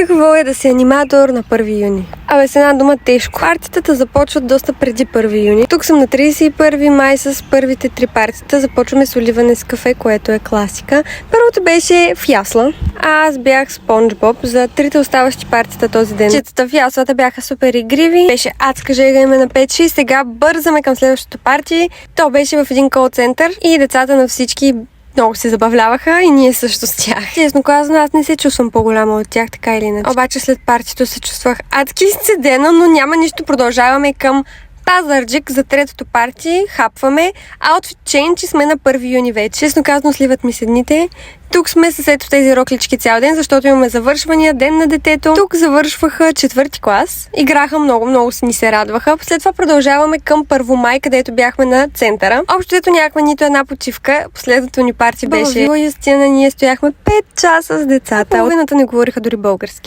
Какво е да си аниматор на 1 юни? Абе, с една дума тежко. Партитата започват доста преди 1 юни. Тук съм на 31 май с първите 3 партита. Започваме с оливане с кафе, което е класика. Първото беше в ясла. Аз бях Спонж Боб за 3 оставащи партита този ден. Четата в яслата бяха супер игриви. Беше адска жега име на печи. Сега бързаме към следващото парти. То беше в един кол-център и децата на всички много се забавляваха и ние също с тях. Честно казано, аз не се чувствам по-голяма от тях, така или иначе. Обаче след партито се чувствах адски изцедена, но няма нищо. Продължаваме към Пазарджик за 3-то парти. Хапваме. Outfit change и сме на 1 юни вече. Честно казано, сливат ми се дните. Тук сме с ето тези роклички цял ден, защото имаме завършвания, ден на детето. Тук завършваха 4-ти клас. Играха много ни се радваха. След това продължаваме към 1 май, където бяхме на центъра. Общо ето нямахме нито една почивка. Последното ни парти беше Вила Юстина. Ние стояхме 5 часа с децата. Половината не говориха дори български.